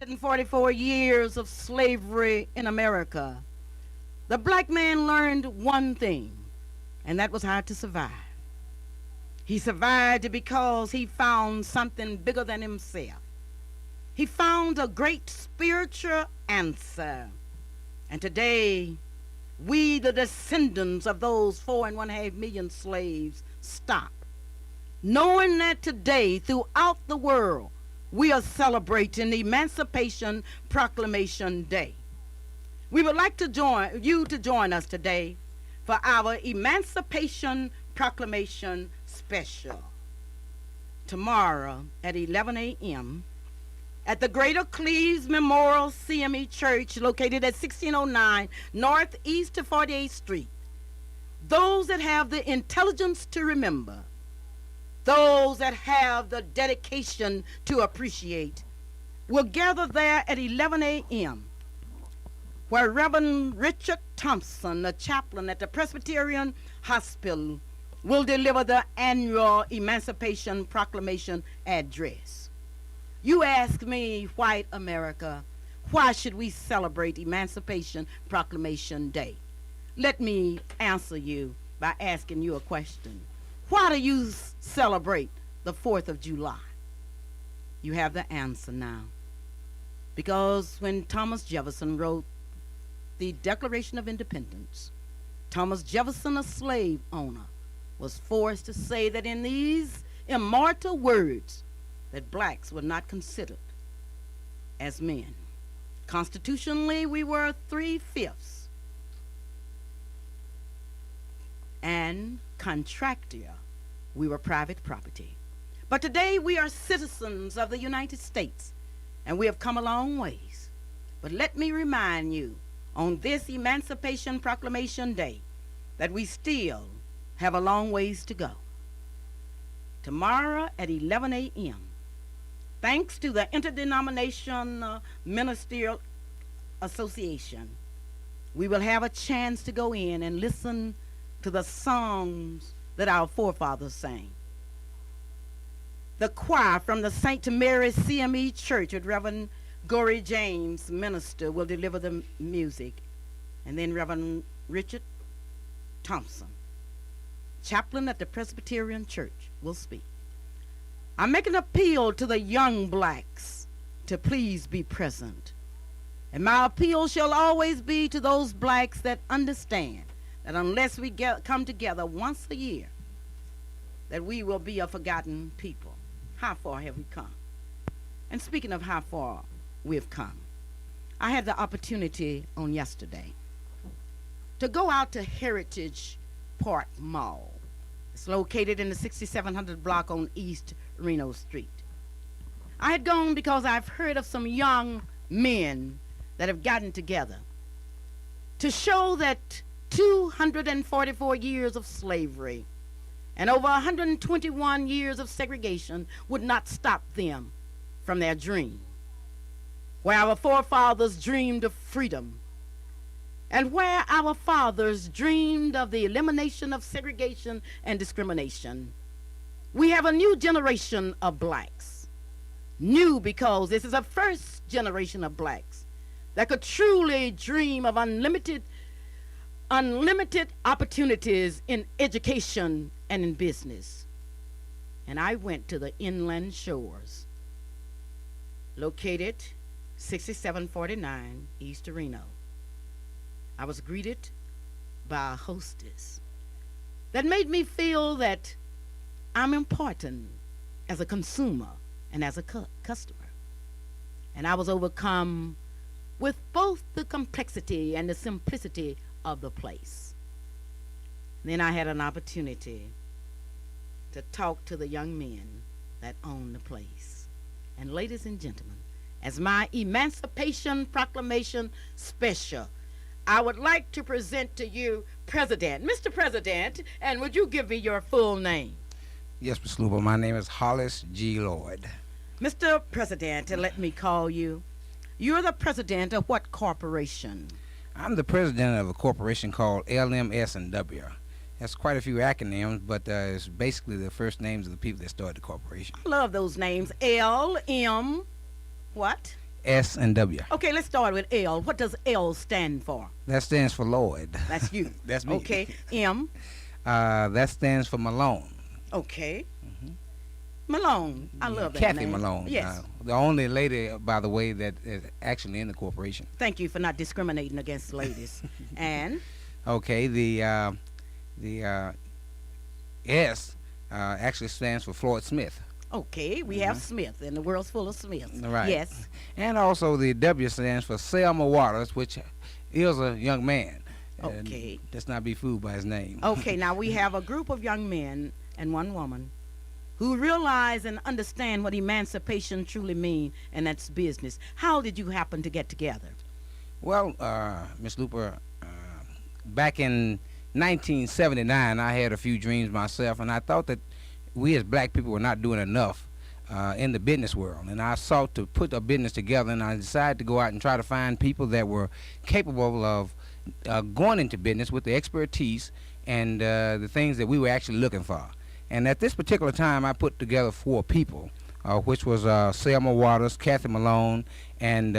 144 years of slavery in America, the black man learned one thing, and that was how to survive. He survived because he found something bigger than himself. He found a great spiritual answer. And today, we, the descendants of those 4.5 million slaves, stop, knowing that today, throughout the world, we are celebrating the Emancipation Proclamation Day. We would like to join us today for our Emancipation Proclamation Special. Tomorrow at 11 a.m. at the Greater Cleves Memorial CME Church located at 1609 Northeast 48th Street. Those that have the intelligence to remember, those that have the dedication to appreciate, will gather there at 11 a.m. where Reverend Richard Thompson, the chaplain at the Presbyterian Hospital, will deliver the annual Emancipation Proclamation address. You ask me, white America, why should we celebrate Emancipation Proclamation Day? Let me answer you by asking you a question. Why do you celebrate the 4th of July? You have the answer now. Because when Thomas Jefferson wrote the Declaration of Independence, Thomas Jefferson, a slave owner, was forced to say that in these immortal words that blacks were not considered as men. Constitutionally, we were 3/5, and contractual, we were private property. But today we are citizens of the United States, and we have come a long ways. But let me remind you, on this Emancipation Proclamation Day, that we still have a long ways to go. Tomorrow at 11 a.m., thanks to the Interdenominational Ministerial Association, we will have a chance to go in and listen to the songs that our forefathers sang. The choir from the St. Mary's CME Church with Reverend Gory James, minister, will deliver the music. And then Reverend Richard Thompson, chaplain at the Presbyterian Church, will speak. I make an appeal to the young blacks to please be present. And my appeal shall always be to those blacks that understand that unless we come together once a year, that we will be a forgotten people. How far have we come? And speaking of how far we've come, I had the opportunity on yesterday to go out to Heritage Park Mall. It's located in the 6700 block on East Reno Street. I had gone because I've heard of some young men that have gotten together to show that 244 years of slavery and over 121 years of segregation would not stop them from their dream. Where our forefathers dreamed of freedom, and where our fathers dreamed of the elimination of segregation and discrimination, we have a new generation of blacks. New because this is a first generation of blacks that could truly dream of unlimited opportunities in education and in business. And I went to the Inland Shores, located 6749 East Reno. I was greeted by a hostess that made me feel that I'm important as a consumer and as a customer. And I was overcome with both the complexity and the simplicity of the place. Then I had an opportunity to talk to the young men that own the place. And ladies and gentlemen, as my Emancipation Proclamation Special, I would like to present to you President. Mr. President, and would you give me your full name? Yes, Ms. Luper. My name is Hollis G. Lloyd. Mr. President, and let me call you. You're the president of what corporation? I'm the president of a corporation called LMS&W. That's quite a few acronyms, but it's basically the first names of the people that started the corporation. I love those names. L, M, what? S, and W. Okay, let's start with L. What does L stand for? That stands for Lloyd. That's you. That's me. Okay, M. That stands for Malone. Okay. Malone. I love that Kathy name. Malone. Yes. The only lady, by the way, that is actually in the corporation. Thank you for not discriminating against ladies. And Okay, the S actually stands for Floyd Smith. okay, we have Smith, and the world's full of Smiths. Right. Yes. And also the W stands for Selma Waters, which is a young man. And Okay. let's not be fooled by his name. Okay, now we have a group of young men and one woman who realize and understand what emancipation truly means, and that's business. How did you happen to get together? Well, Miss Luper, back in 1979, I had a few dreams myself, and I thought that we as black people were not doing enough in the business world. And I sought to put a business together, and I decided to go out and try to find people that were capable of going into business with the expertise and the things that we were actually looking for. And at this particular time, I put together 4 people, which was Selma Waters, Kathy Malone, and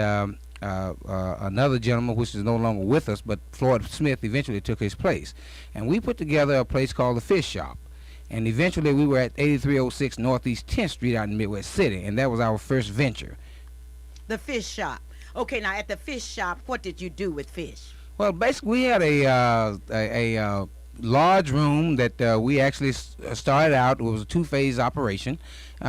another gentleman, which is no longer with us, but Floyd Smith eventually took his place. And we put together a place called the Fish Shop. And eventually we were at 8306 Northeast 10th Street out in Midwest City, and that was our first venture. The fish shop. Okay, now at the fish shop, what did you do with fish? Well, basically we had a large room that we actually started out. It was a 2-phase operation.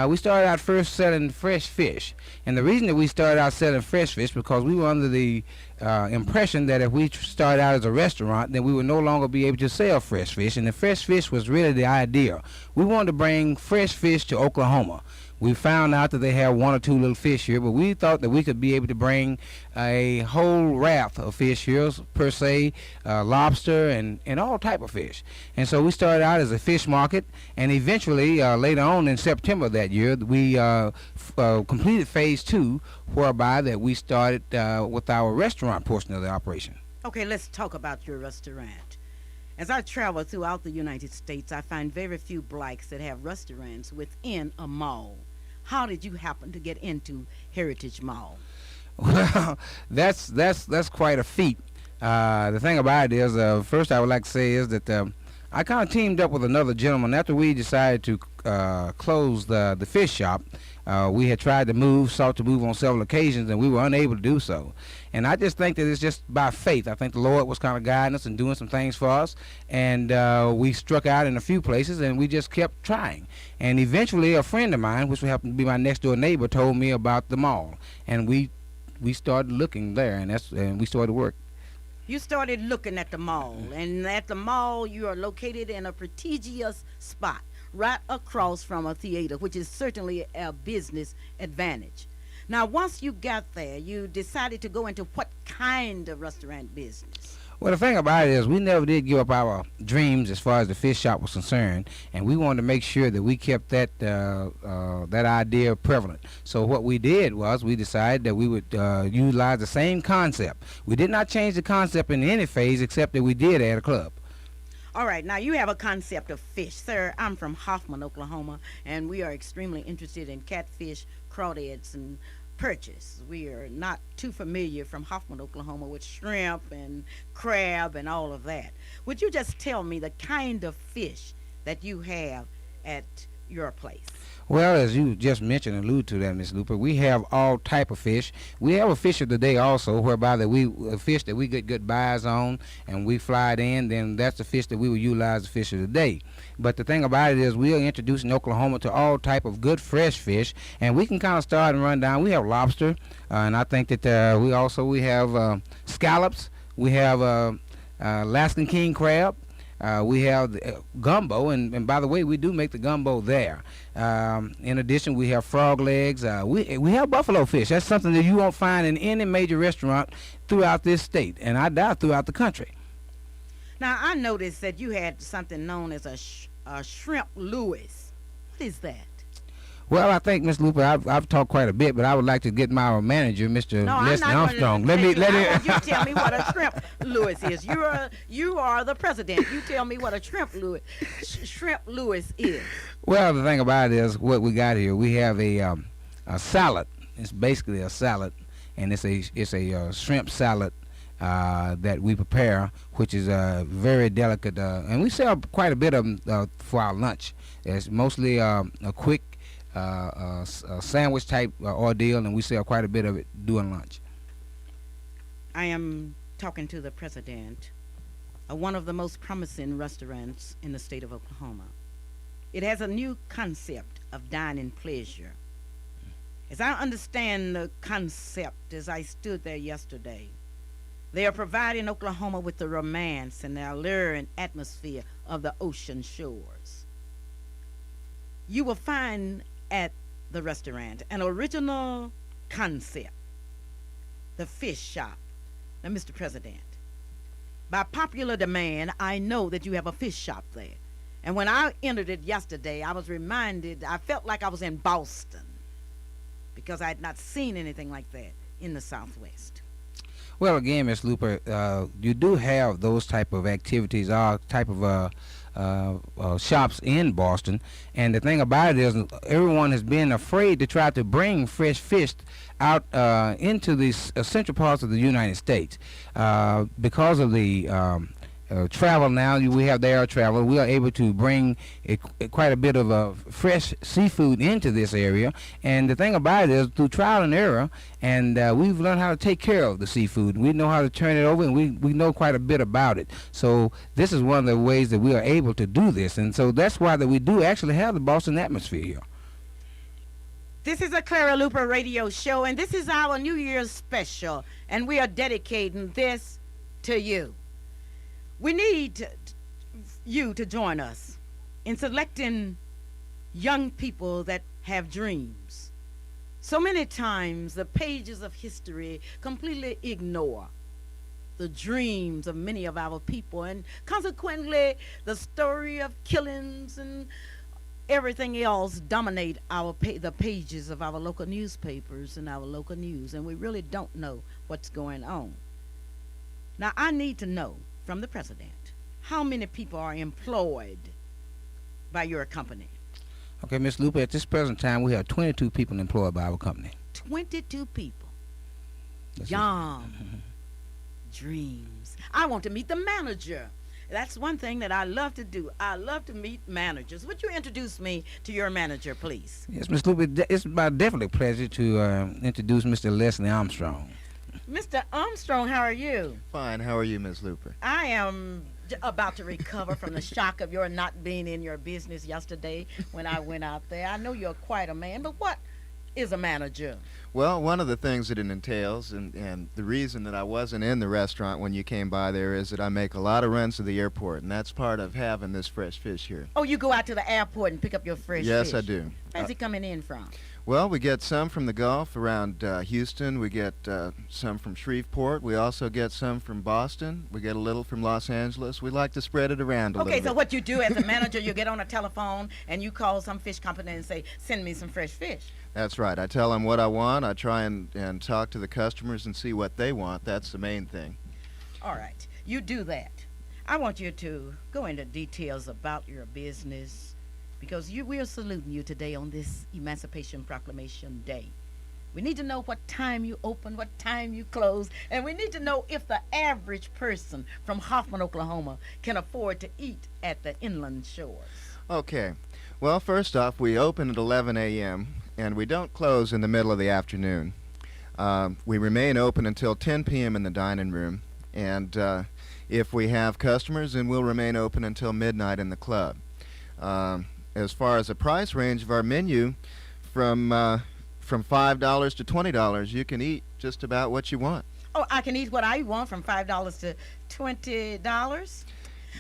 We started out first selling fresh fish, and the reason that we started out selling fresh fish because we were under the impression that if we started out as a restaurant, then we would no longer be able to sell fresh fish, and the fresh fish was really the idea. We wanted to bring fresh fish to Oklahoma. We found out that they have 1 or 2 little fish here, but we thought that we could be able to bring a whole raft of fish here, per se, lobster and all type of fish. And so we started out as a fish market, and eventually, later on in September that year, we completed phase 2, whereby that we started with our restaurant portion of the operation. Okay, let's talk about your restaurant. As I travel throughout the United States, I find very few blacks that have restaurants within a mall. How did you happen to get into Heritage Mall? Well, that's quite a feat. The thing about it is, first I would like to say is that I kind of teamed up with another gentleman after we decided to close the fish shop. We had tried to sought to move on several occasions, and we were unable to do so. And I just think that it's just by faith. I think the Lord was kind of guiding us and doing some things for us. And we struck out in a few places, and we just kept trying. And eventually, a friend of mine, which happened to be my next-door neighbor, told me about the mall. And we started looking there, and we started work. You started looking at the mall, and at the mall, you are located in a prestigious spot right across from a theater, which is certainly a business advantage. Now, once you got there, you decided to go into what kind of restaurant business? Well, the thing about it is we never did give up our dreams as far as the fish shop was concerned, and we wanted to make sure that we kept that idea prevalent. So what we did was we decided that we would utilize the same concept. We did not change the concept in any phase except that we did add a club. All right, now you have a concept of fish. Sir, I'm from Hoffman, Oklahoma, and we are extremely interested in catfish, crawdads, and perches. We are not too familiar from Hoffman, Oklahoma with shrimp and crab and all of that. Would you just tell me the kind of fish that you have at your place? Well, as you just mentioned and alluded to that, Miss Luper, we have all type of fish. We have a fish of the day also, whereby a fish that we get good buys on and we fly it in, then that's the fish that we will utilize the fish of the day. But the thing about it is we are introducing Oklahoma to all type of good fresh fish, and we can kind of start and run down. We have lobster, and I think that we have scallops. We have Alaskan king crab. We have gumbo, and by the way, we do make the gumbo there. In addition, we have frog legs. We have buffalo fish. That's something that you won't find in any major restaurant throughout this state, and I doubt throughout the country. Now, I noticed that you had something known as a shrimp Lewis. What is that? Well, I think, Miss Luper, I've talked quite a bit, but I would like to get my manager, Mr. Leslie Armstrong. I want you to tell me what a shrimp Lewis is. You are the president. You tell me what a shrimp Lewis is. Well, the thing about it is what we got here. We have a salad. It's basically a salad, and it's a shrimp salad that we prepare, which is very delicate, and we sell quite a bit of 'em, for our lunch. It's mostly a quick sandwich type ordeal, and we sell quite a bit of it during lunch. I am talking to the president of one of the most promising restaurants in the state of Oklahoma. It has a new concept of dining pleasure. As I understand the concept as I stood there yesterday, they are providing Oklahoma with the romance and the alluring atmosphere of the ocean shores. You will find at the restaurant an original concept, the fish shop. Now, Mr. President, by popular demand, I know that you have a fish shop there. And when I entered it yesterday, I felt like I was in Boston because I had not seen anything like that in the Southwest. Well, again, Ms. Luper, you do have those type of activities, all type of shops in Boston, and the thing about it is everyone has been afraid to try to bring fresh fish out into the central parts of the United States because of the travel. Now we have the air travel. We are able to bring quite a bit of fresh seafood into this area, and the thing about it is through trial and error, and we've learned how to take care of the seafood. We know how to turn it over, and we know quite a bit about it. So this is one of the ways that we are able to do this, and so that's why that we do actually have the Boston atmosphere here. This is a Clara Luper radio show, and this is our New Year's special, and we are dedicating this to you. We need you to join us in selecting young people that have dreams. So many times the pages of history completely ignore the dreams of many of our people, and consequently the story of killings and everything else dominate the pages of our local newspapers and our local news, and we really don't know what's going on. Now, I need to know from the president how many people are employed by your company. Okay, Ms. Luper, at this present time, we have 22 people employed by our company. 22 people. That's Young dreams. I want to meet the manager. That's one thing that I love to do. I love to meet managers. Would you introduce me to your manager, please? Yes, Ms. Luper, it's my definitely pleasure to introduce Mr. Leslie Armstrong. Mr. Armstrong, how are you? Fine. How are you, Ms. Luper? I am about to recover from the shock of your not being in your business yesterday when I went out there. I know you're quite a man, but what is a manager? Well, one of the things that it entails, and the reason that I wasn't in the restaurant when you came by there, is that I make a lot of runs to the airport, and that's part of having this fresh fish here. Oh, you go out to the airport and pick up your fresh fish? Yes, I do. Where's it coming in from? Well, we get some from the Gulf around Houston. We get some from Shreveport. We also get some from Boston. We get a little from Los Angeles. We like to spread it around a little bit. Okay, so what you do as a manager, you get on a telephone and you call some fish company and say, send me some fresh fish. That's right. I tell them what I want. I try and talk to the customers and see what they want. That's the main thing. All right, you do that. I want you to go into details about your business, because we are saluting you today on this Emancipation Proclamation Day. We need to know what time you open, what time you close, and we need to know if the average person from Hoffman, Oklahoma can afford to eat at the inland shores. Okay. Well, first off, we open at 11 a.m., and we don't close in the middle of the afternoon. We remain open until 10 p.m. in the dining room, and if we have customers, then we'll remain open until midnight in the club. As far as the price range of our menu, from $5 to $20, you can eat just about what you want. Oh, I can eat what I want from $5 to $20?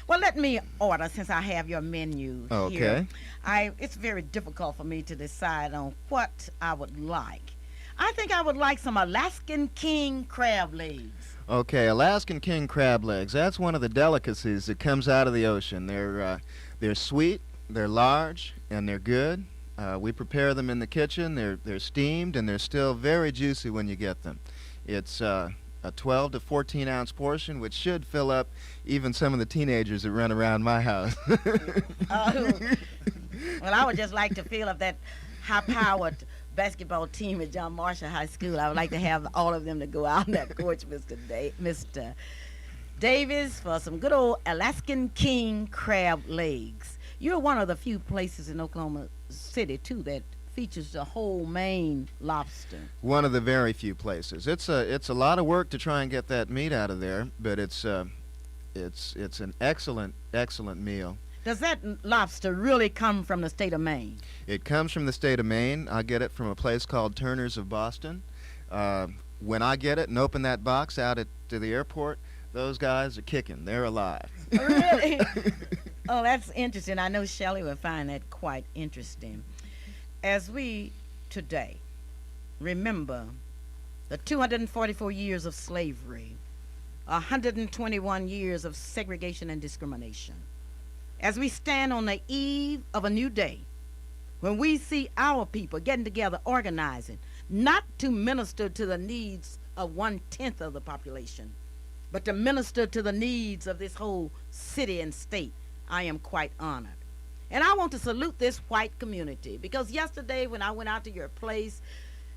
Well, let me order, since I have your menu here. Okay. It's very difficult for me to decide on what I would like. I think I would like some Alaskan king crab legs. Okay, Alaskan king crab legs. That's one of the delicacies that comes out of the ocean. They're sweet, they're large, and they're good. We prepare them in the kitchen. They're steamed, and they're still very juicy when you get them. It's a 12 to 14 ounce portion, which should fill up even some of the teenagers that run around my house. Well, I would just like to feel of that high-powered basketball team at John Marshall High School. I would like to have all of them to go out on that coach, Mr. Davis, for some good old Alaskan king crab legs. You're one of the few places in Oklahoma City, too, that features the whole Maine lobster. One of the very few places. It's a lot of work to try and get that meat out of there, but it's an excellent meal. Does that lobster really come from the state of Maine? It comes from the state of Maine. I get it from a place called Turner's of Boston. When I get it and open that box out to the airport, those guys are kicking. They're alive. Really? Oh, that's interesting. I know Shelley would find that quite interesting. As we today remember the 244 years of slavery, 121 years of segregation and discrimination, as we stand on the eve of a new day, when we see our people getting together, organizing, not to minister to the needs of 1/10 of the population, but to minister to the needs of this whole city and state, I am quite honored. And I want to salute this white community, because yesterday when I went out to your place,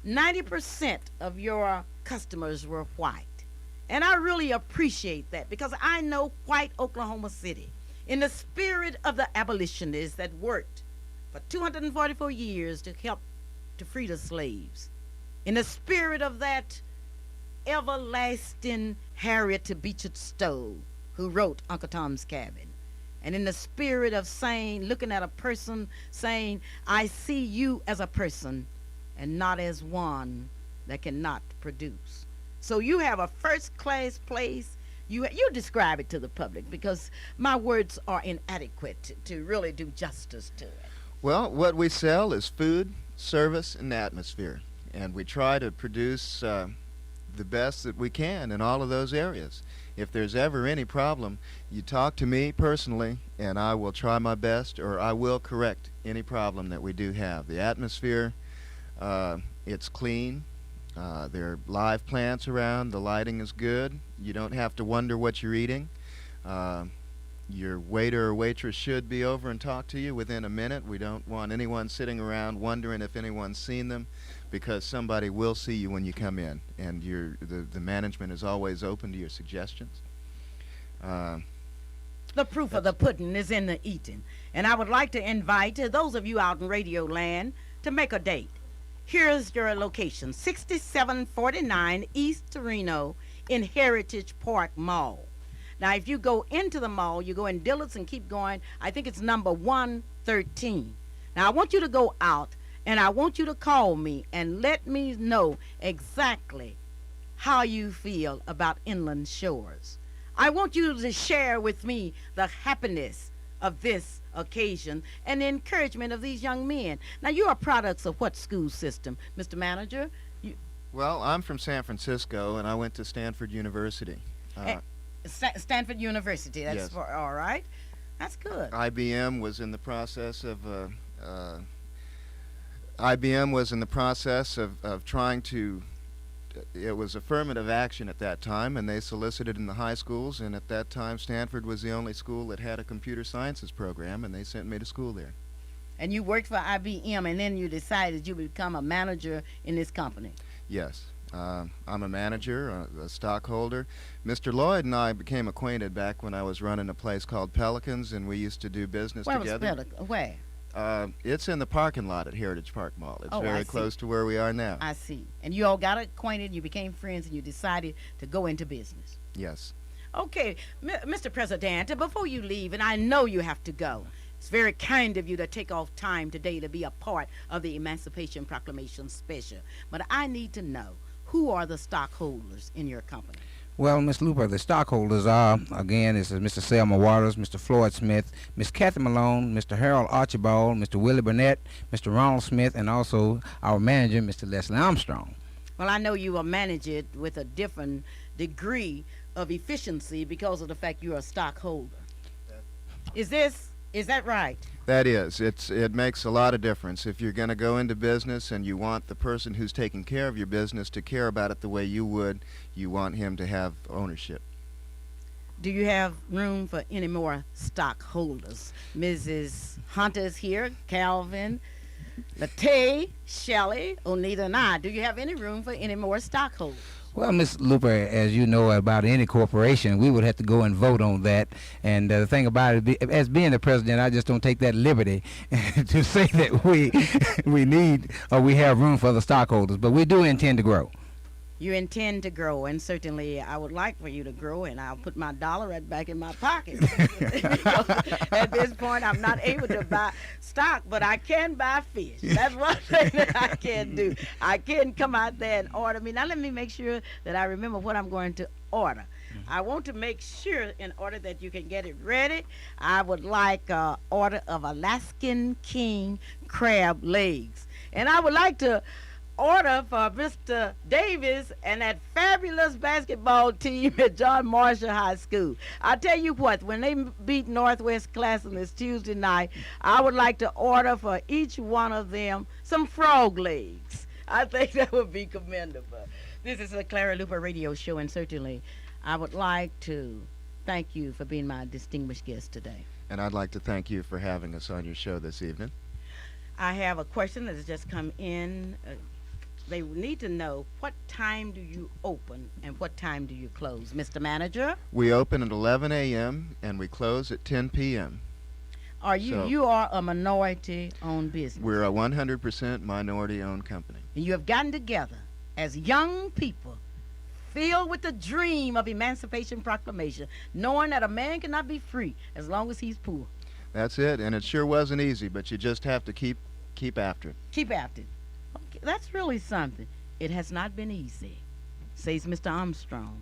90% of your customers were white. And I really appreciate that, because I know white Oklahoma City, in the spirit of the abolitionists that worked for 244 years to help to free the slaves, in the spirit of that everlasting Harriet Beecher Stowe, who wrote Uncle Tom's Cabin, and in the spirit of saying, looking at a person, saying, I see you as a person and not as one that cannot produce. So you have a first-class place. You describe it to the public, because my words are inadequate to really do justice to it. Well, what we sell is food, service, and atmosphere. And we try to produce the best that we can in all of those areas. If there's ever any problem, you talk to me personally, and I will try my best, or I will correct any problem that we do have. The atmosphere, it's clean. There are live plants around. The lighting is good. You don't have to wonder what you're eating. Your waiter or waitress should be over and talk to you within a minute. We don't want anyone sitting around wondering if anyone's seen them, because somebody will see you when you come in, and the management is always open to your suggestions. The proof of the pudding is in the eating. And I would like to invite those of you out in Radio Land to make a date. Here's your location, 6749 East Torino in Heritage Park Mall. Now, if you go into the mall, you go in Dillard's and keep going, I think it's number 113. Now, I want you to go out, and I want you to call me and let me know exactly how you feel about Inland Shores. I want you to share with me the happiness of this occasion and the encouragement of these young men. Now, you are products of what school system, Mr. Manager? Well, I'm from San Francisco, and I went to Stanford University. Stanford University, that's Yes. all right. That's good. IBM was in the process of trying to, it was affirmative action at that time, and they solicited in the high schools, and at that time Stanford was the only school that had a computer sciences program, and they sent me to school there. And you worked for IBM, and then you decided you would become a manager in this company. Yes. I'm a manager, a stockholder. Mr. Lloyd and I became acquainted back when I was running a place called Pelicans, and we used to do business Where together. was Pelican? Where? It's in the parking lot at Heritage Park Mall. It's Oh, I very see. close to where we are now. I see. And you all got acquainted, you became friends, and you decided to go into business. Yes. Okay, Mr. President, before you leave, and I know you have to go, it's very kind of you to take off time today to be a part of the Emancipation Proclamation Special. But I need to know, who are the stockholders in your company? Well, Miss Luper, the stockholders are, again, this is Mr. Selma Waters, Mr. Floyd Smith, Miss Kathy Malone, Mr. Harold Archibald, Mr. Willie Burnett, Mr. Ronald Smith, and also our manager, Mr. Leslie Armstrong. Well, I know you will manage it with a different degree of efficiency because of the fact you're a stockholder. Is that right? That is. It makes a lot of difference. If you're going to go into business and you want the person who's taking care of your business to care about it the way you would, you want him to have ownership. Do you have room for any more stockholders? Mrs. Hunter is here, Calvin, Latay, Shelley, Onita, and I. Do you have any room for any more stockholders? Well, Miss Luper, as you know about any corporation, we would have to go and vote on that. And the thing about it, as being the president, I just don't take that liberty to say that we need or we have room for the stockholders. But we do intend to grow. You intend to grow, and certainly I would like for you to grow, and I'll put my dollar right back in my pocket. At this point, I'm not able to buy stock, but I can buy fish. That's one thing that I can do. I can come out there and order me. Now, let me make sure that I remember what I'm going to order. I want to make sure, in order that you can get it ready, I would like an order of Alaskan King crab legs. And I would like to order for Mr. Davis and that fabulous basketball team at John Marshall High School. I tell you what, when they beat Northwest Classroom this Tuesday night, I would like to order for each one of them some frog legs. I think that would be commendable. This is a Clara Luper radio show, and certainly I would like to thank you for being my distinguished guest today. And I'd like to thank you for having us on your show this evening. I have a question that has just come in. They need to know, what time do you open and what time do you close, Mr. Manager? We open at 11 a.m. and we close at 10 p.m. You are a minority-owned business. We're a 100% minority-owned company. And you have gotten together as young people filled with the dream of Emancipation Proclamation, knowing that a man cannot be free as long as he's poor. That's it, and it sure wasn't easy, but you just have to keep after it. Keep after it. Okay, that's really something. It has not been easy, says Mr. Armstrong,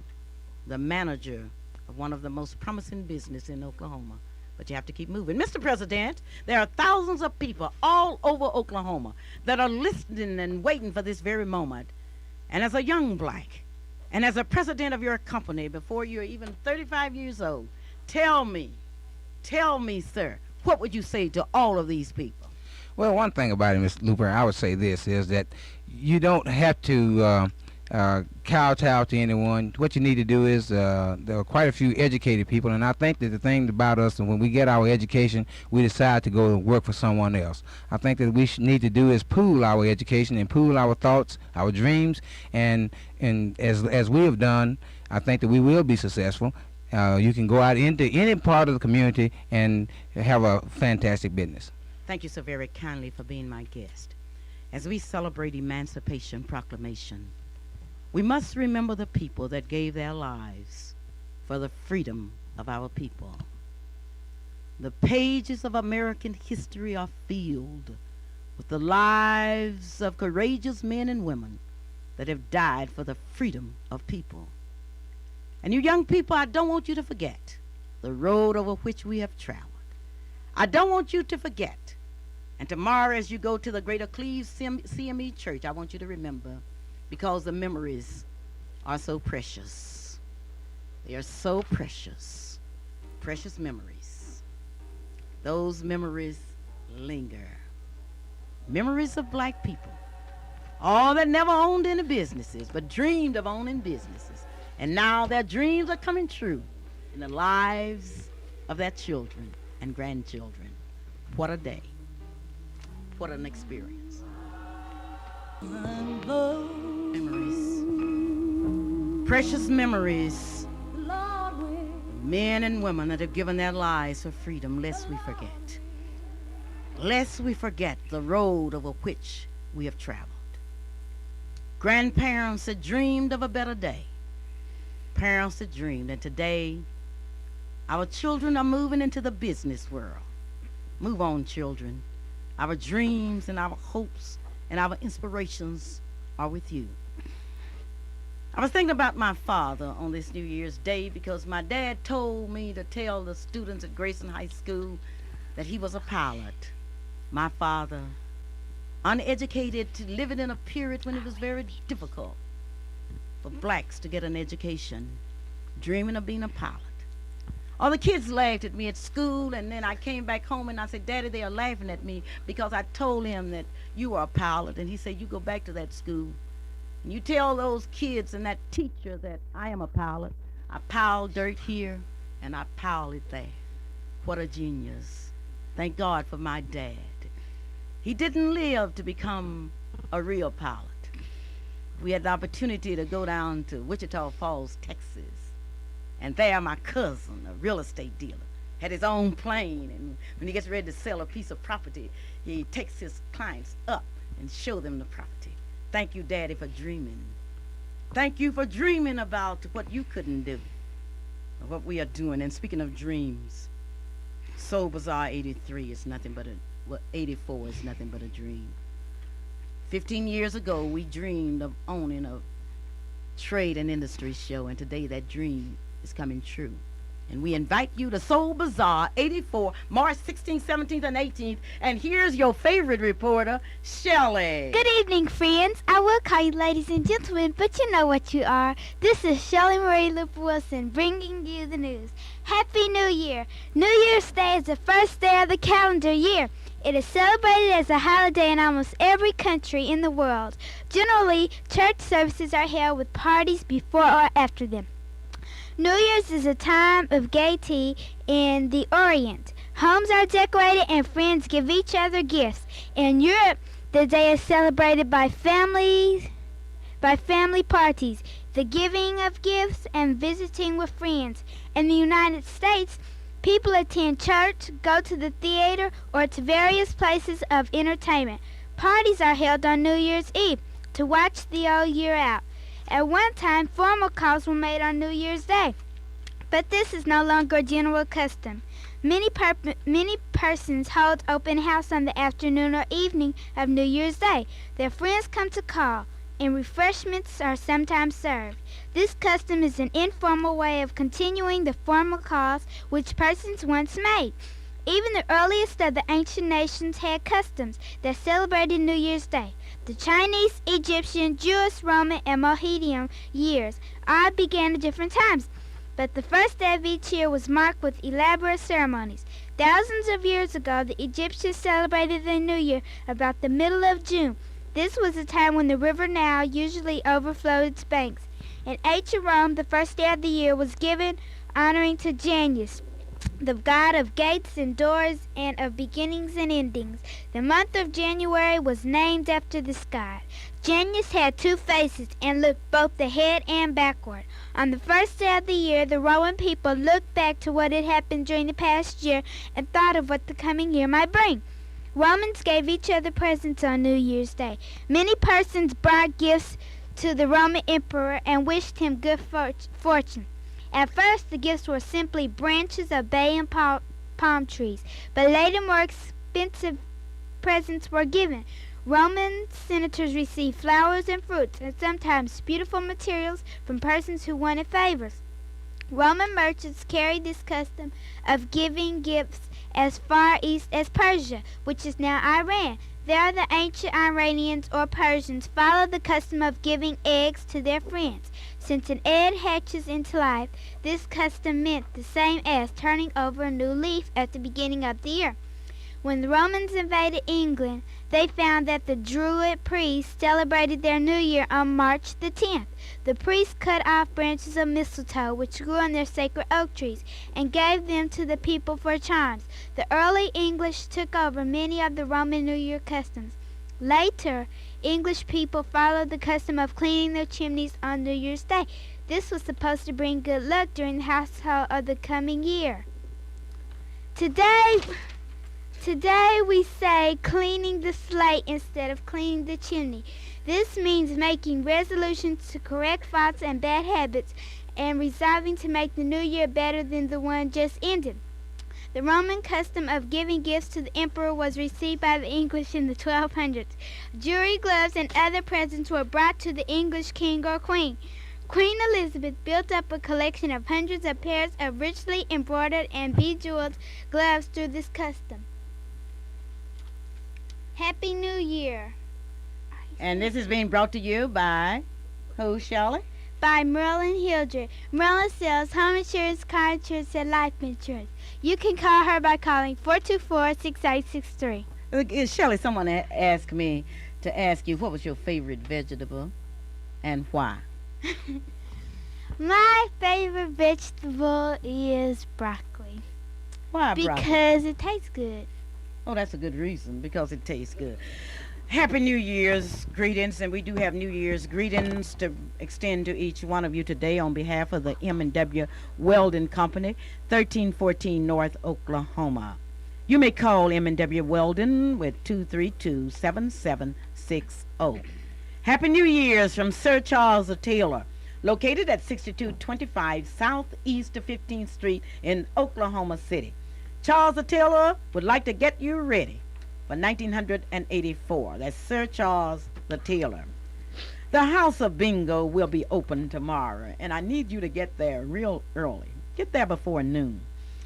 the manager of one of the most promising business in Oklahoma. But you have to keep moving. Mr. President, there are thousands of people all over Oklahoma that are listening and waiting for this very moment. And as a young black, and as a president of your company before you're even 35 years old, tell me, sir, what would you say to all of these people? Well, one thing about it, Ms. Luper, I would say this, is that you don't have to kowtow to anyone. What you need to do is, there are quite a few educated people, and I think that the thing about us, and when we get our education, we decide to go and work for someone else. I think that we need to do is pool our education and pool our thoughts, our dreams, and as we have done, I think that we will be successful. You can go out into any part of the community and have a fantastic business. Thank you so very kindly for being my guest. As we celebrate Emancipation Proclamation, we must remember the people that gave their lives for the freedom of our people. The pages of American history are filled with the lives of courageous men and women that have died for the freedom of people. And you young people, I don't want you to forget the road over which we have traveled. I don't want you to forget. And tomorrow, as you go to the Greater Cleves CME Church, I want you to remember, because the memories are so precious. They are so precious. Precious memories. Those memories linger. Memories of black people. All that never owned any businesses, but dreamed of owning businesses. And now their dreams are coming true in the lives of their children and grandchildren. What a day. What an experience. Memories. Precious memories. Men and women that have given their lives for freedom, lest we forget. Lest we forget the road over which we have traveled. Grandparents that dreamed of a better day. Parents that dreamed, and today our children are moving into the business world. Move on, children. Our dreams and our hopes and our inspirations are with you. I was thinking about my father on this New Year's Day because my dad told me to tell the students at Grayson High School that he was a pilot. My father, uneducated, living in a period when it was very difficult for blacks to get an education, dreaming of being a pilot. All the kids laughed at me at school, and then I came back home and I said, Daddy, they are laughing at me because I told him that you are a pilot. And he said, you go back to that school and you tell those kids and that teacher that I am a pilot. I pile dirt here and I pile it there. What a genius. Thank God for my dad. He didn't live to become a real pilot. We had the opportunity to go down to Wichita Falls, Texas. And there, my cousin, a real estate dealer, had his own plane. And when he gets ready to sell a piece of property, he takes his clients up and show them the property. Thank you, Daddy, for dreaming. Thank you for dreaming about what you couldn't do, or what we are doing. And speaking of dreams, Soul Bazaar 83 is nothing but a, well, 84 is nothing but a dream. 15 years ago, we dreamed of owning a trade and industry show, and today that dream is coming true. And we invite you to Soul Bazaar 84, March 16th, 17th, and 18th. And here's your favorite reporter, Shelley. Good evening, friends. I will call you ladies and gentlemen, but you know what you are. This is Shelley Marie Luper Wilson bringing you the news. Happy New Year. New Year's Day is the first day of the calendar year. It is celebrated as a holiday in almost every country in the world. Generally, church services are held with parties before or after them. New Year's is a time of gaiety in the Orient. Homes are decorated and friends give each other gifts. In Europe, the day is celebrated by family parties, the giving of gifts, and visiting with friends. In the United States, people attend church, go to the theater, or to various places of entertainment. Parties are held on New Year's Eve to watch the old year out. At one time, formal calls were made on New Year's Day, but this is no longer a general custom. Many persons hold open house on the afternoon or evening of New Year's Day. Their friends come to call, and refreshments are sometimes served. This custom is an informal way of continuing the formal calls which persons once made. Even the earliest of the ancient nations had customs that celebrated New Year's Day. The Chinese, Egyptian, Jewish, Roman, and Mohammedan years all began at different times, but the first day of each year was marked with elaborate ceremonies. Thousands of years ago, the Egyptians celebrated their New Year about the middle of June. This was a time when the river Nile usually overflowed its banks. In ancient Rome, the first day of the year was given honoring to Janus, the god of gates and doors and of beginnings and endings. The month of January was named after this god. Janus had two faces and looked both ahead and backward. On the first day of the year, the Roman people looked back to what had happened during the past year and thought of what the coming year might bring. Romans gave each other presents on New Year's Day. Many persons brought gifts to the Roman emperor and wished him good fortune. At first, the gifts were simply branches of bay and palm trees, but later more expensive presents were given. Roman senators received flowers and fruits, and sometimes beautiful materials from persons who wanted favors. Roman merchants carried this custom of giving gifts as far east as Persia, which is now Iran. There the ancient Iranians or Persians followed the custom of giving eggs to their friends. Since an egg hatches into life, this custom meant the same as turning over a new leaf at the beginning of the year. When the Romans invaded England, they found that the Druid priests celebrated their New Year on March the 10th. The priests cut off branches of mistletoe which grew on their sacred oak trees and gave them to the people for charms. The early English took over many of the Roman New Year customs. Later, English people followed the custom of cleaning their chimneys on New Year's Day. This was supposed to bring good luck during the household of the coming year. Today we say cleaning the slate instead of cleaning the chimney. This means making resolutions to correct faults and bad habits and resolving to make the new year better than the one just ended. The Roman custom of giving gifts to the emperor was received by the English in the 1200s. Jewelry, gloves, and other presents were brought to the English king or queen. Queen Elizabeth built up a collection of hundreds of pairs of richly embroidered and bejeweled gloves through this custom. Happy New Year. And this is being brought to you by who, Shelley? By Merlin Hildred. Merlin sells home insurance, car insurance, and life insurance. You can call her by calling 424-6863. Shelley, someone asked me to ask you what was your favorite vegetable and why. My favorite vegetable is broccoli. Why broccoli? Because it tastes good. Oh, that's a good reason, because it tastes good. Happy New Year's greetings, and we do have New Year's greetings to extend to each one of you today on behalf of the M&W Welding Company, 1314 North Oklahoma. You may call M&W Welding with 232-7760. Happy New Year's from Sir Charles Taylor, located at 6225 Southeast 15th Street in Oklahoma City. Charles Taylor would like to get you ready for 1984. That's Sir Charles Taylor. The House of Bingo will be open tomorrow, and I need you to get there real early. Get there before noon.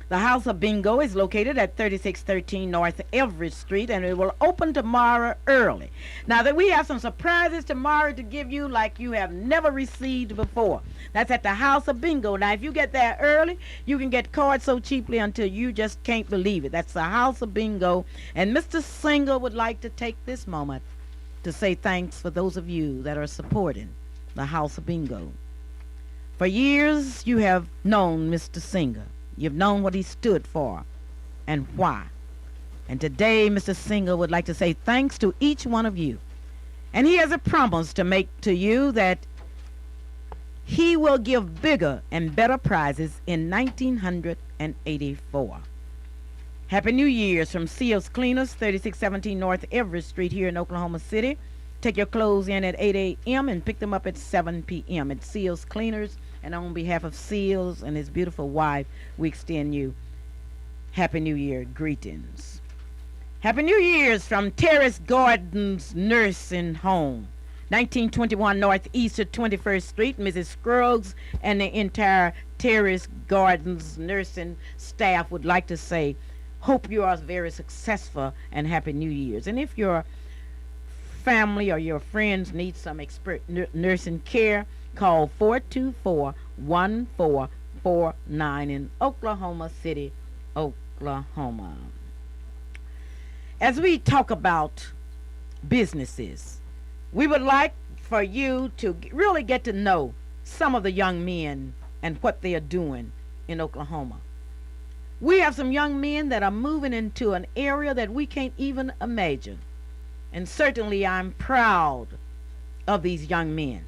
The House of Bingo is located at 3613 North Everett Street, and it will open tomorrow early. Now, that we have some surprises tomorrow to give you like you have never received before. That's at the House of Bingo. Now, if you get there early, you can get cards so cheaply until you just can't believe it. That's the House of Bingo. And Mr. Singer would like to take this moment to say thanks for those of you that are supporting the House of Bingo. For years, you have known Mr. Singer. You've known what he stood for and why. And today, Mr. Singer would like to say thanks to each one of you. And he has a promise to make to you that he will give bigger and better prizes in 1984. Happy New Year's from Seals Cleaners, 3617 North Everett Street here in Oklahoma City. Take your clothes in at 8 a.m. and pick them up at 7 p.m. at Seals Cleaners. And on behalf of Seals and his beautiful wife, we extend you Happy New Year greetings. Happy New Year's from Terrace Gardens Nursing Home, 1921 Northeast 21st Street. Mrs. Scruggs and the entire Terrace Gardens Nursing staff would like to say, hope you are very successful and Happy New Year's. And if your family or your friends need some expert nursing care, call 424-1449 in Oklahoma City, Oklahoma. As we talk about businesses, we would like for you to really get to know some of the young men and what they are doing in Oklahoma. We have some young men that are moving into an area that we can't even imagine. And certainly I'm proud of these young men.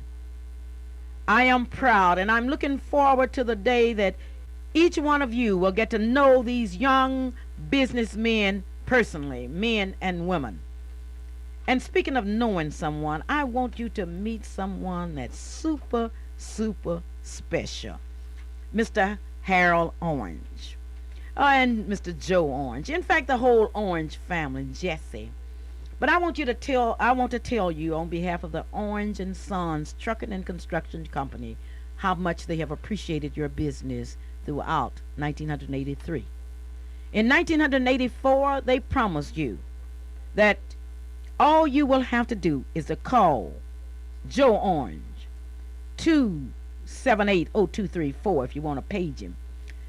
I am proud, and I'm looking forward to the day that each one of you will get to know these young businessmen personally, men and women. And speaking of knowing someone, I want you to meet someone that's super, super special. Mr. Harold Orange. And Mr. Joe Orange. In fact, the whole Orange family, Jesse. But I want to tell you on behalf of the Orange and Sons Trucking and Construction Company how much they have appreciated your business throughout 1983. In 1984, they promised you that all you will have to do is to call Joe Orange, 278-0234 if you want to page him,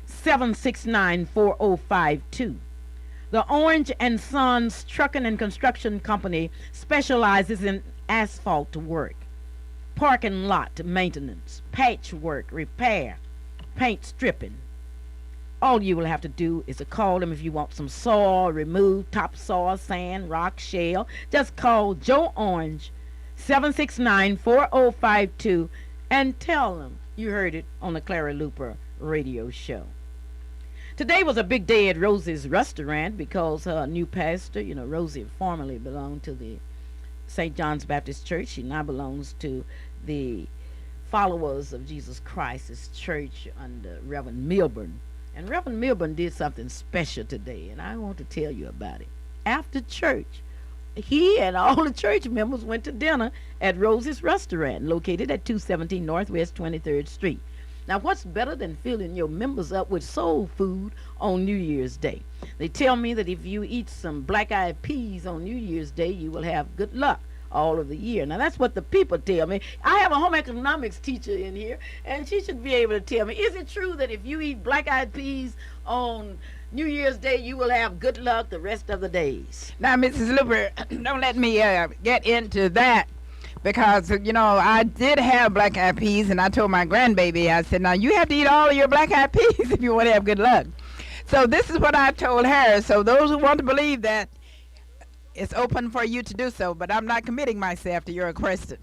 769-4052. The Orange and Sons Trucking and Construction Company specializes in asphalt work, parking lot maintenance, patchwork, repair, paint stripping. All you will have to do is to call them if you want some soil removed, topsoil, sand, rock, shale. Just call Joe Orange, 769-4052, and tell them you heard it on the Clara Luper radio show. Today was a big day at Rosie's restaurant because her new pastor, Rosie formerly belonged to the St. John's Baptist Church. She now belongs to the Followers of Jesus Christ's church under Reverend Milburn. And Reverend Milburn did something special today, and I want to tell you about it. After church, he and all the church members went to dinner at Rosie's restaurant, located at 217 Northwest 23rd Street. Now, what's better than filling your members up with soul food on New Year's Day? They tell me that if you eat some black-eyed peas on New Year's Day, you will have good luck all of the year. Now, that's what the people tell me. I have a home economics teacher in here, and she should be able to tell me, is it true that if you eat black-eyed peas on New Year's Day, you will have good luck the rest of the days? Now, Mrs. Luper, don't let me get into that. Because, I did have black-eyed peas, and I told my grandbaby, I said, now you have to eat all of your black-eyed peas if you want to have good luck. So this is what I told her. So those who want to believe that, it's open for you to do so, but I'm not committing myself to your question.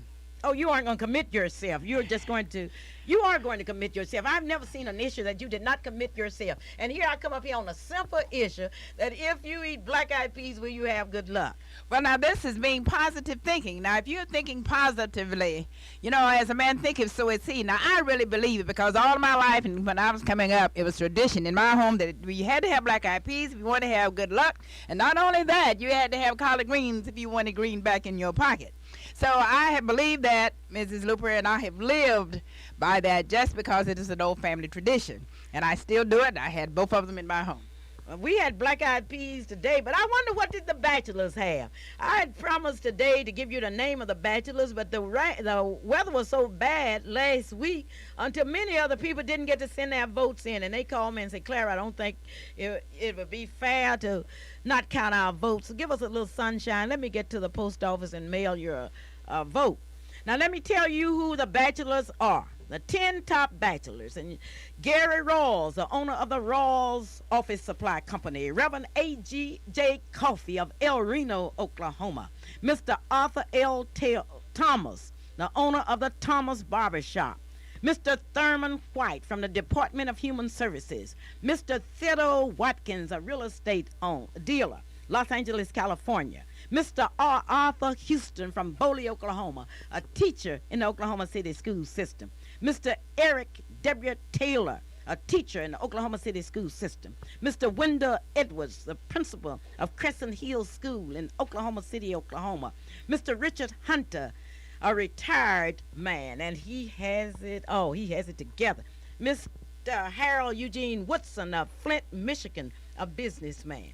Oh, you aren't going to commit yourself. You are going to commit yourself. I've never seen an issue that you did not commit yourself. And here I come up here on a simple issue that if you eat black-eyed peas, will you have good luck? Well, now this is being positive thinking. Now, if you're thinking positively, as a man thinketh, so is he. Now, I really believe it because all of my life and when I was coming up, it was tradition in my home that you had to have black-eyed peas if you wanted to have good luck. And not only that, you had to have collard greens if you wanted green back in your pocket. So I have believed that, Mrs. Luper, and I have lived by that just because it is an old family tradition. And I still do it. I had both of them in my home. Well, we had black-eyed peas today, but I wonder what did the bachelors have? I had promised today to give you the name of the bachelors, but the weather was so bad last week until many other people didn't get to send their votes in. And they called me and said, Clara, I don't think it would be fair to not count our votes. So give us a little sunshine. Let me get to the post office and mail your vote. Now, let me tell you who the bachelors are. The 10 top bachelors. And Gary Rawls, the owner of the Rawls Office Supply Company. Reverend A.G.J. Coffey of El Reno, Oklahoma. Mr. Arthur L. Thomas, the owner of the Thomas Barbershop. Mr. Thurman White from the Department of Human Services. Mr. Theodore Watkins, a real estate dealer, Los Angeles, California. Mr. R. Arthur Houston from Boley, Oklahoma, a teacher in the Oklahoma City school system. Mr. Eric W. Taylor, a teacher in the Oklahoma City school system. Mr. Wendell Edwards, the principal of Crescent Hill School in Oklahoma City, Oklahoma. Mr. Richard Hunter, a retired man, and he has it together. Mr. Harold Eugene Woodson of Flint, Michigan, a businessman.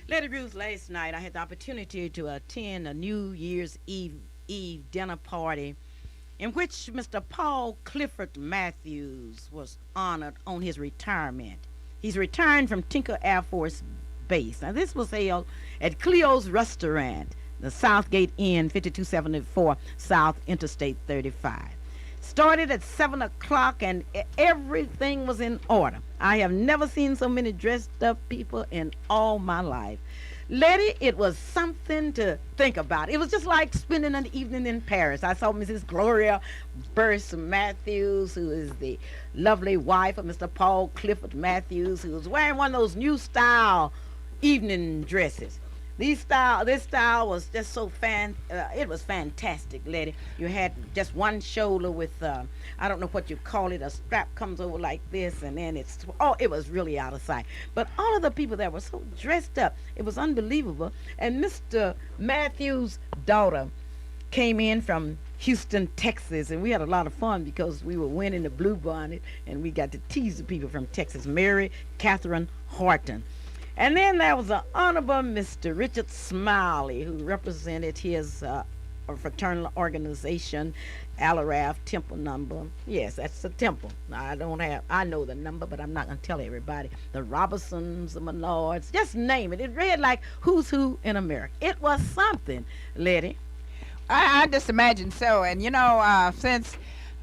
Lady Ruth, last night I had the opportunity to attend a New Year's Eve dinner party in which Mr. Paul Clifford Matthews was honored on his retirement. He's retiring from Tinker Air Force Base. Now, this was held at Cleo's Restaurant, the Southgate Inn, 5274 South Interstate 35. Started at 7 o'clock and everything was in order. I have never seen so many dressed up people in all my life. Lady, it was something to think about. It was just like spending an evening in Paris. I saw Mrs. Gloria Burst Matthews, who is the lovely wife of Mr. Paul Clifford Matthews, who was wearing one of those new style evening dresses. This style was just so it was fantastic, lady. You had just one shoulder with, I don't know what you call it, a strap comes over like this, and then it was really out of sight. But all of the people that were so dressed up, it was unbelievable. And Mr. Matthews' daughter came in from Houston, Texas, and we had a lot of fun because we were winning the blue bonnet, and we got to tease the people from Texas, Mary Catherine Horton. And then there was an honorable Mr. Richard Smiley, who represented his fraternal organization, Alarav Temple number. Yes, that's the temple. I know the number, but I'm not going to tell everybody. The Robertsons, the Menards, just name it. It read like who's who in America. It was something, lady. I just imagine so. And, since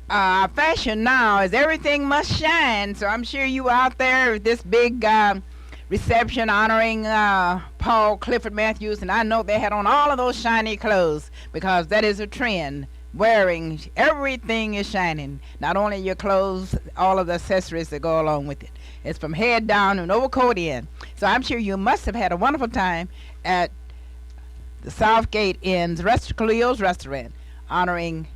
fashion now is everything must shine, so I'm sure you out there with this big reception honoring Paul Clifford Matthews, and I know they had on all of those shiny clothes because that is a trend. Wearing everything is shining, not only your clothes, all of the accessories that go along with it. It's from head down and overcoat in. So I'm sure you must have had a wonderful time at the Southgate Inn's Cleo's Restaurant honoring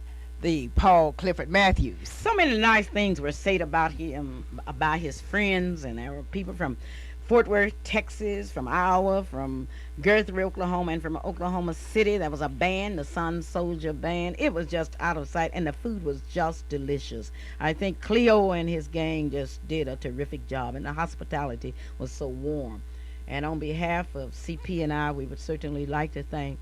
the Paul Clifford Matthews. So many nice things were said about him, about his friends, and there were people from Fort Worth, Texas, from Iowa, from Guthrie, Oklahoma, and from Oklahoma City. There was a band, the Sun Soldier Band. It was just out of sight, and the food was just delicious. I think Cleo and his gang just did a terrific job, and the hospitality was so warm. And on behalf of CP and I, we would certainly like to thank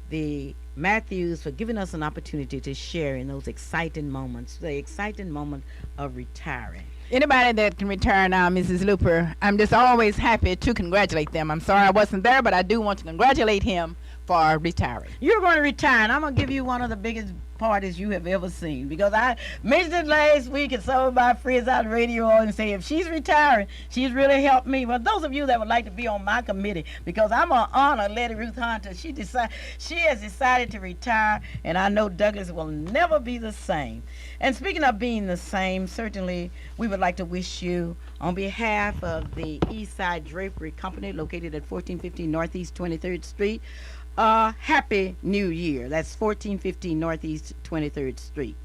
the Matthews for giving us an opportunity to share in those exciting moments, the exciting moment of retiring. Anybody that can retire now, Mrs. Luper, I'm just always happy to congratulate them. I'm sorry I wasn't there, but I do want to congratulate him for retiring? You're going to retire, and I'm going to give you one of the biggest parties you have ever seen, because I mentioned it last week, and some of my friends on the radio and say, if she's retiring, she's really helped me. Well, those of you that would like to be on my committee, because I'm going to honor Lady Ruth Hunter. She has decided to retire, and I know Douglas will never be the same. And speaking of being the same, certainly we would like to wish you, on behalf of the Eastside Drapery Company, located at 1415 Northeast 23rd Street, Happy New Year. That's 1415 Northeast 23rd Street.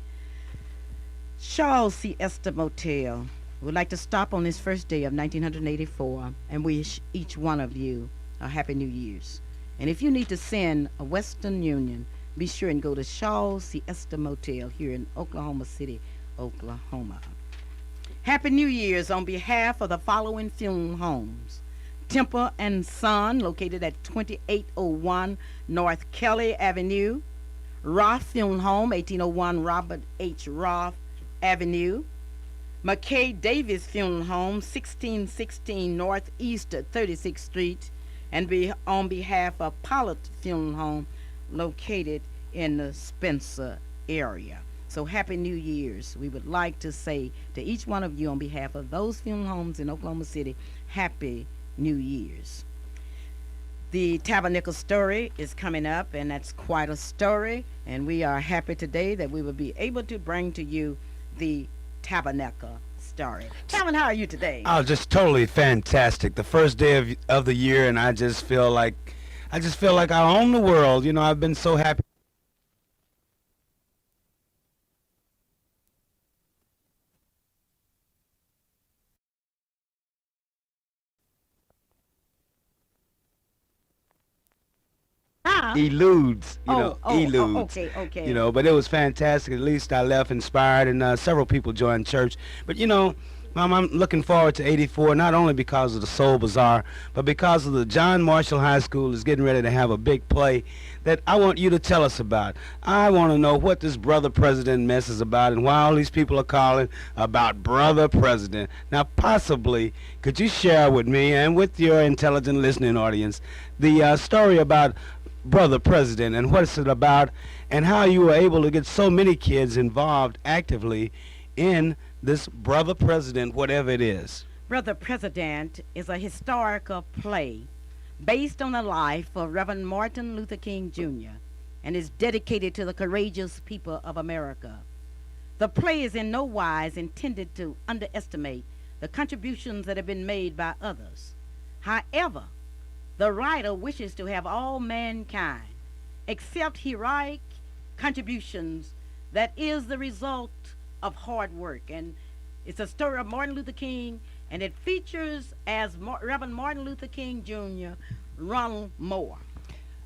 Charles Siesta Motel would like to stop on this first day of 1984 and wish each one of you a Happy New Year's. And if you need to send a Western Union, be sure and go to Charles Siesta Motel here in Oklahoma City, Oklahoma. Happy New Year's on behalf of the following funeral homes. Temple and Son, located at 2801 North Kelly Avenue. Roth Funeral Home, 1801 Robert H. Roth Avenue. McKay Davis Funeral Home, 1616 Northeast 36th Street. And on behalf of Pollard Funeral Home, located in the Spencer area. So Happy New Year's. We would like to say to each one of you on behalf of those funeral homes in Oklahoma City, Happy New Year's. The Tabernacle story is coming up, and that's quite a story, and we are happy today that we will be able to bring to you the Tabernacle story. Calvin, how are you today? Oh, just totally fantastic. The first day of the year, and I just feel like I own the world. You know, I've been so happy. Eludes, eludes. Okay. You know, but it was fantastic. At least I left inspired, and several people joined church. But you know, Mom, I'm looking forward to 84, not only because of the Soul Bazaar, but because of the John Marshall High School is getting ready to have a big play that I want you to tell us about. I want to know what this Brother President mess is about and why all these people are calling about Brother President. Now, possibly, could you share with me and with your intelligent listening audience the story about Brother President and what it's about and how you were able to get so many kids involved actively in this Brother President, whatever it is? Brother President is a historical play based on the life of Reverend Martin Luther King Jr. and is dedicated to the courageous people of America. The play is in no wise intended to underestimate the contributions that have been made by others. However, the writer wishes to have all mankind accept heroic contributions that is the result of hard work. And it's a story of Martin Luther King, and it features as Reverend Martin Luther King Jr. Ronald Moore.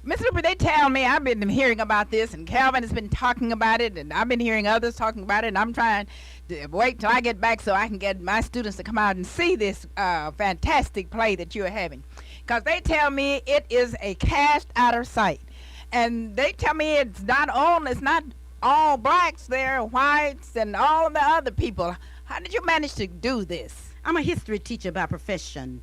Miss Luper, they tell me, I've been hearing about this, and Calvin has been talking about it, and I've been hearing others talking about it, and I'm trying to wait till I get back so I can get my students to come out and see this fantastic play that you're having. Because they tell me it is a cast out of sight. And they tell me it's not all blacks there, whites, and all of the other people. How did you manage to do this? I'm a history teacher by profession,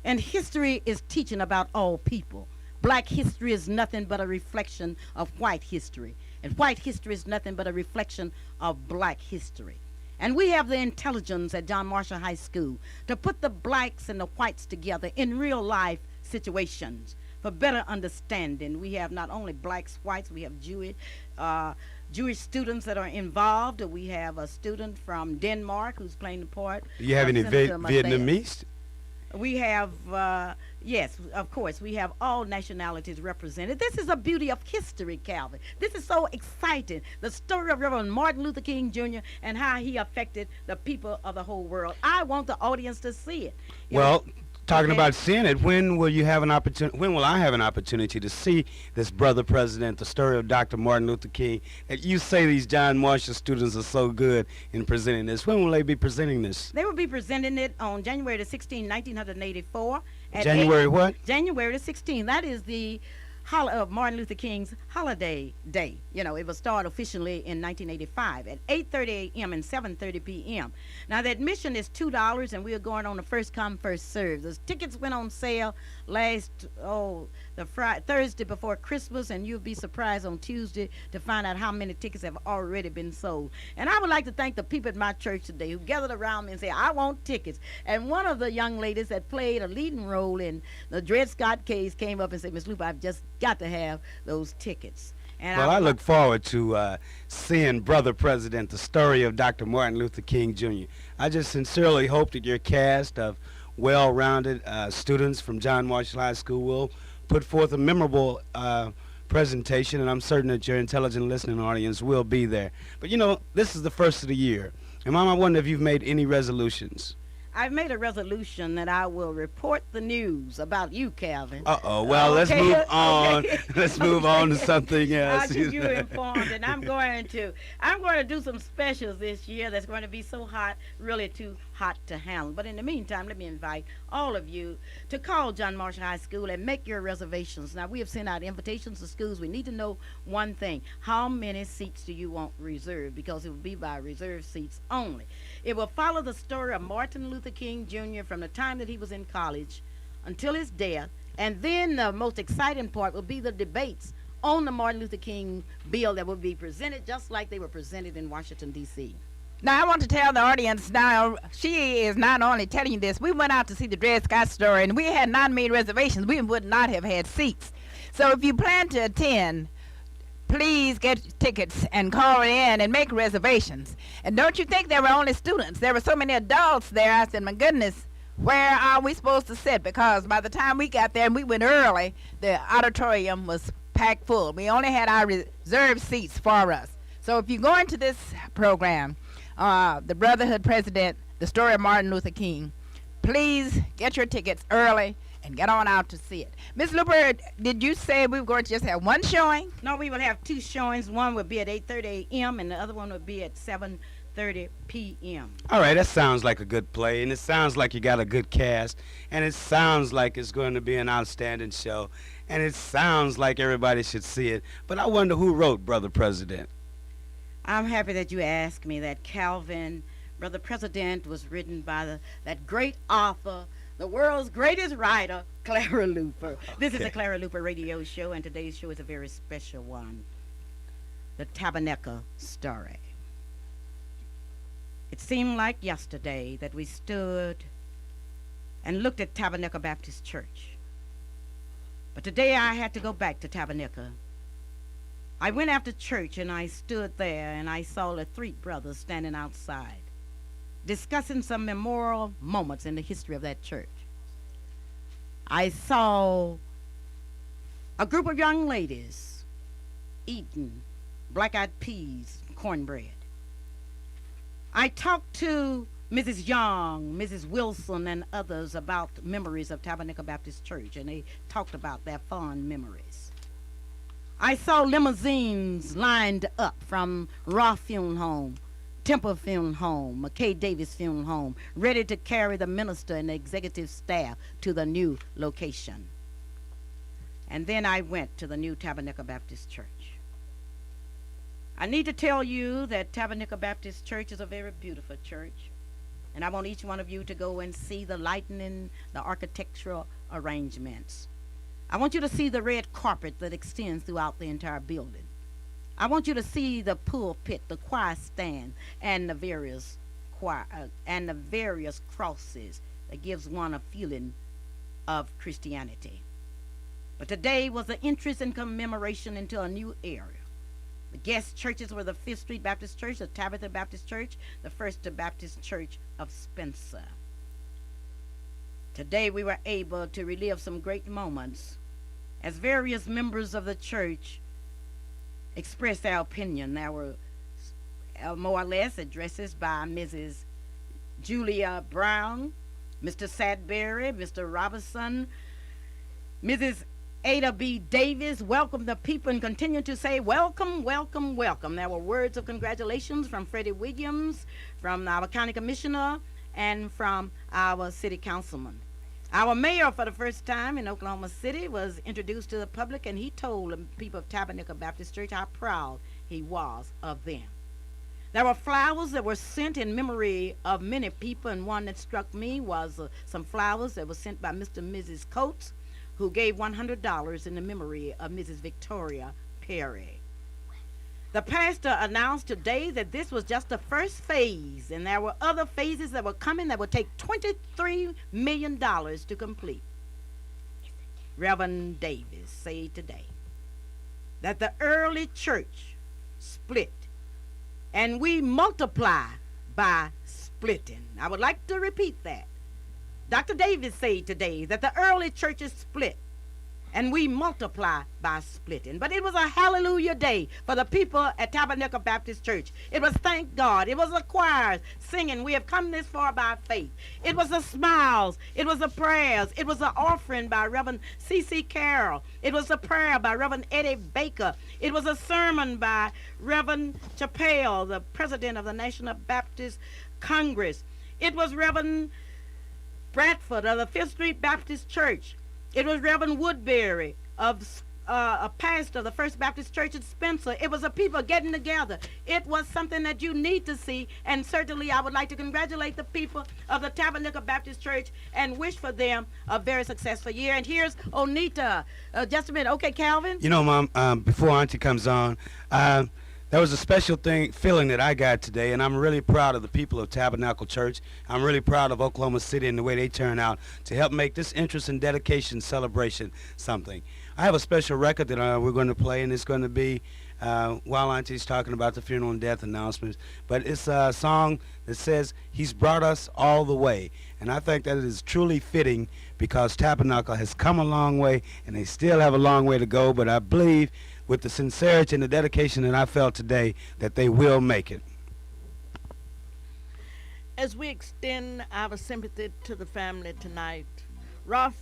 and history is teaching about all people. Black history is nothing but a reflection of white history, and white history is nothing but a reflection of black history. And we have the intelligence at John Marshall High School to put the blacks and the whites together in real life situations for better understanding. We have not only blacks, whites, we have Jewish students that are involved. We have a student from Denmark who's playing the part. Do you have any Vietnamese? We have, yes, of course, we have all nationalities represented. This is a beauty of history, Calvin. This is so exciting. The story of Reverend Martin Luther King Jr. and how he affected the people of the whole world. I want the audience to see it. Well, talking about seeing it, when will you have an opportunity? When will I have an opportunity to see this Brother President, the story of Dr. Martin Luther King? That you say these John Marshall students are so good in presenting this. When will they be presenting this? They will be presenting it on January the 16th, 1984. January what? January the 16th. That is the of Martin Luther King's holiday day. You know, it was started officially in 1985 at 8:30 a.m. and 7:30 p.m. Now, the admission is $2, and we are going on a first come, first serve. Those tickets went on sale last the Thursday before Christmas, and you'll be surprised on Tuesday to find out how many tickets have already been sold. And I would like to thank the people at my church today who gathered around me and said, I want tickets. And one of the young ladies that played a leading role in the Dred Scott case came up and said, Miss Luper, I've just got to have those tickets. And Well, I look forward to seeing Brother President, the story of Dr. Martin Luther King Jr. I just sincerely hope that your cast of well-rounded students from John Marshall High School will put forth a memorable presentation, and I'm certain that your intelligent listening audience will be there. But you know, this is the first of the year, and Mom, I wonder if you've made any resolutions. I've made a resolution that I will report the news about you, Calvin. Well, let's Okay, move on. okay. Let's move on to something else. I'll keep you informed, and I'm going to do some specials this year that's going to be so hot, really too hot to handle. But in the meantime, let me invite all of you to call John Marshall High School and make your reservations. Now, we have sent out invitations to schools. We need to know one thing. How many seats do you want reserved? Because it will be by reserved seats only. It will follow the story of Martin Luther King Jr. from the time that he was in college until his death. And then the most exciting part will be the debates on the Martin Luther King bill that will be presented just like they were presented in Washington, D.C. Now, I want to tell the audience now, she is not only telling you this, we went out to see the Dred Scott story, and we had not made reservations. We would not have had seats. So if you plan to attend, please get tickets and call in and make reservations. And don't you think there were only students? There were so many adults there. I said, my goodness, where are we supposed to sit? Because by the time we got there and we went early, the auditorium was packed full. We only had our reserved seats for us. So if you go into this program, the Brotherhood President, the story of Martin Luther King, please get your tickets early and get on out to see it. Miss Luper, did you say we were going to just have one showing? No, we will have two showings. One will be at 8:30 a.m. and the other one will be at 7:30 p.m. All right, that sounds like a good play, and it sounds like you got a good cast, and it sounds like it's going to be an outstanding show, and it sounds like everybody should see it. But I wonder who wrote Brother President. I'm happy that you asked me that, Calvin. Brother President was written by that great author, the world's greatest writer, Clara Luper. This is the Clara Luper radio show, and today's show is a very special one, the Tabernacle story. It seemed like yesterday that we stood and looked at Tabernacle Baptist Church. But today I had to go back to Tabernacle. I went after church and I stood there and I saw the three brothers standing outside, discussing some memorable moments in the history of that church. I saw a group of young ladies eating black-eyed peas and cornbread. I talked to Mrs. Young, Mrs. Wilson, and others about memories of Tabernacle Baptist Church, and they talked about their fond memories. I saw limousines lined up from Roth Funeral Home, Temple Funeral Home, McKay Davis Funeral Home, ready to carry the minister and the executive staff to the new location. And then I went to the new Tabernacle Baptist Church. I need to tell you that Tabernacle Baptist Church is a very beautiful church. And I want each one of you to go and see the lighting and the architectural arrangements. I want you to see the red carpet that extends throughout the entire building. I want you to see the pulpit, the choir stand, and the various crosses that gives one a feeling of Christianity. But today was an entrance and commemoration into a new era. The guest churches were the Fifth Street Baptist Church, the Tabitha Baptist Church, the First Baptist Church of Spencer. Today we were able to relive some great moments as various members of the church expressed their opinion. There were more or less addresses by Mrs. Julia Brown, Mr. Sadbury, Mr. Robinson, Mrs. Ada B. Davis welcomed the people and continued to say, welcome, welcome, welcome. There were words of congratulations from Freddie Williams, from our county commissioner, and from our city councilman. Our mayor, for the first time in Oklahoma City, was introduced to the public, and he told the people of Tabernacle Baptist Church how proud he was of them. There were flowers that were sent in memory of many people, and one that struck me was some flowers that were sent by Mr. and Mrs. Coates, who gave $100 in the memory of Mrs. Victoria Perry. The pastor announced today that this was just the first phase, and there were other phases that were coming that would take $23 million to complete. Reverend Davis said today that the early church split, and we multiply by splitting. I would like to repeat that. Dr. Davis said today that the early churches split, and we multiply by splitting. But it was a hallelujah day for the people at Tabernacle Baptist Church. It was thank God. It was the choirs singing, we have come this far by faith. It was the smiles. It was the prayers. It was the offering by Reverend C.C. Carroll. It was a prayer by Reverend Eddie Baker. It was a sermon by Reverend Chappelle, the president of the National Baptist Congress. It was Reverend Bradford of the Fifth Street Baptist Church. It was Reverend Woodbury, of a pastor of the First Baptist Church at Spencer. It was the people getting together. It was something that you need to see, and certainly I would like to congratulate the people of the Tabernacle Baptist Church and wish for them a very successful year. And here's Onita. Just a minute. Okay, Calvin? You know, Mom, before Auntie comes on, there was a special feeling that I got today, and I'm really proud of the people of Tabernacle Church. I'm really proud of Oklahoma City and the way they turn out to help make this interest and dedication celebration something. I have a special record that we're going to play, and it's going to be while Auntie's talking about the funeral and death announcements. But it's a song that says, He's Brought Us All the Way. And I think that it is truly fitting because Tabernacle has come a long way, and they still have a long way to go. But I believe with the sincerity and the dedication that I felt today that they will make it. As we extend our sympathy to the family tonight, Ralph